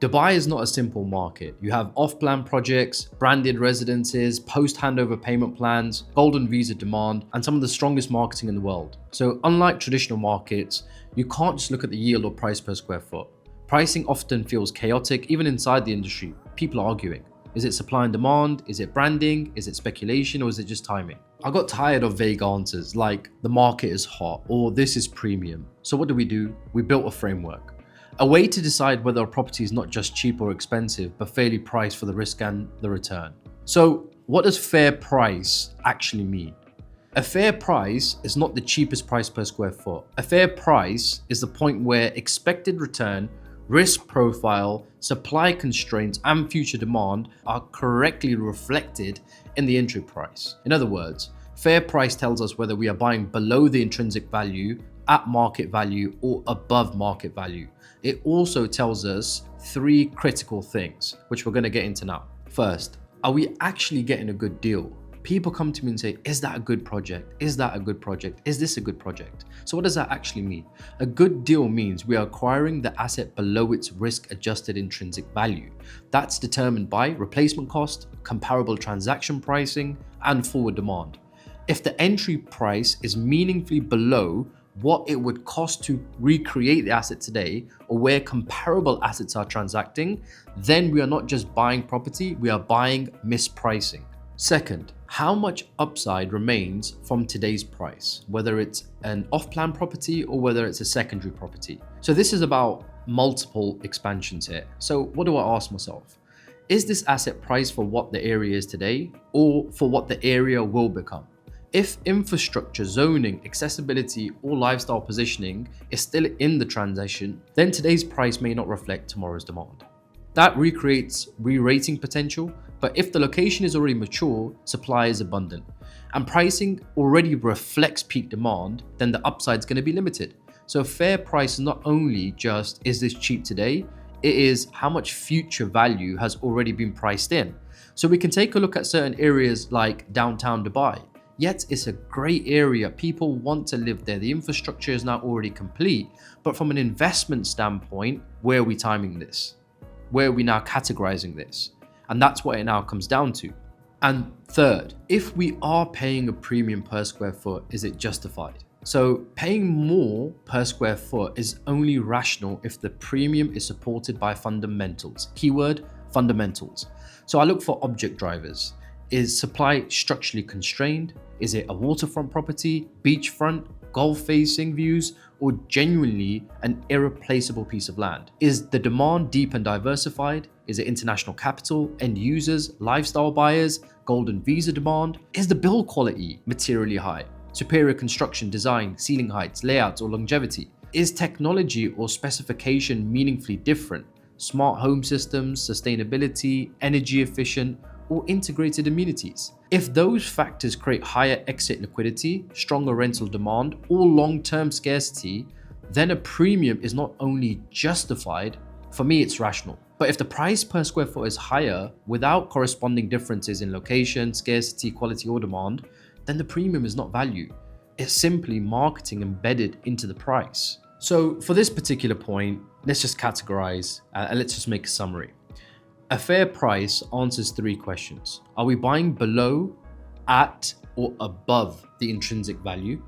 Dubai is not a simple market. You have off-plan projects, branded residences, post-handover payment plans, golden visa demand, and some of the strongest marketing in the world. So unlike traditional markets, you can't just look at the yield or price per square foot. Pricing often feels chaotic, even inside the industry. People are arguing. Is it supply and demand? Is it branding? Is it speculation? Or is it just timing? I got tired of vague answers like the market is hot or this is premium. So what do? We built a framework. A way to decide whether a property is not just cheap or expensive, but fairly priced for the risk and the return. So, what does fair price actually mean? A fair price is not the cheapest price per square foot. A fair price is the point where expected return, risk profile, supply constraints, and future demand are correctly reflected in the entry price. In other words, fair price tells us whether we are buying below the intrinsic value, at market value, or above market value. It also tells us three critical things, which we're going to get into now. First, are we actually getting a good deal? People come to me and say, is that a good project? Is that a good project? Is this a good project? So what does that actually mean? A good deal means we are acquiring the asset below its risk-adjusted intrinsic value. That's determined by replacement cost, comparable transaction pricing, and forward demand. If the entry price is meaningfully below what it would cost to recreate the asset today or where comparable assets are transacting, then we are not just buying property, we are buying mispricing. Second, how much upside remains from today's price, whether it's an off-plan property or whether it's a secondary property. So this is about multiple expansions here. So what do I ask myself? Is this asset priced for what the area is today or for what the area will become? If infrastructure, zoning, accessibility, or lifestyle positioning is still in the transition, then today's price may not reflect tomorrow's demand. That recreates re-rating potential, but if the location is already mature, supply is abundant, and pricing already reflects peak demand, then the upside is going to be limited. So fair price is not only just, is this cheap today? It is how much future value has already been priced in. So we can take a look at certain areas like downtown Dubai. Yet it's a great area, people want to live there, the infrastructure is now already complete, but from an investment standpoint, where are we timing this? Where are we now categorizing this? And that's what it now comes down to. And third, if we are paying a premium per square foot, is it justified? So paying more per square foot is only rational if the premium is supported by fundamentals. Keyword, fundamentals. So I look for object drivers. Is supply structurally constrained? Is it a waterfront property, beachfront, golf-facing views, or genuinely an irreplaceable piece of land? Is the demand deep and diversified? Is it international capital, end users, lifestyle buyers, golden visa demand? Is the build quality materially high? Superior construction, design, ceiling heights, layouts, or longevity? Is technology or specification meaningfully different? Smart home systems, sustainability, energy efficient, or integrated amenities. If those factors create higher exit liquidity, stronger rental demand, or long-term scarcity, then a premium is not only justified, for me it's rational. But if the price per square foot is higher without corresponding differences in location, scarcity, quality, or demand, then the premium is not value. It's simply marketing embedded into the price. So for this particular point, let's just categorize and let's just make a summary. A fair price answers three questions. Are we buying below, at, or above the intrinsic value?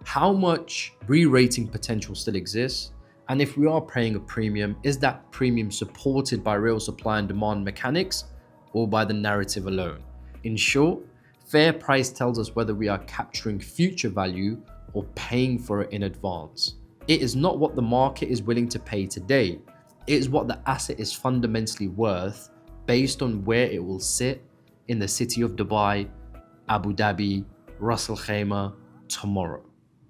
How much re-rating potential still exists? And if we are paying a premium, is that premium supported by real supply and demand mechanics or by the narrative alone? In short, fair price tells us whether we are capturing future value or paying for it in advance. It is not what the market is willing to pay today. It is what the asset is fundamentally worth based on where it will sit in the city of Dubai, Abu Dhabi, Ras Al Khaimah tomorrow.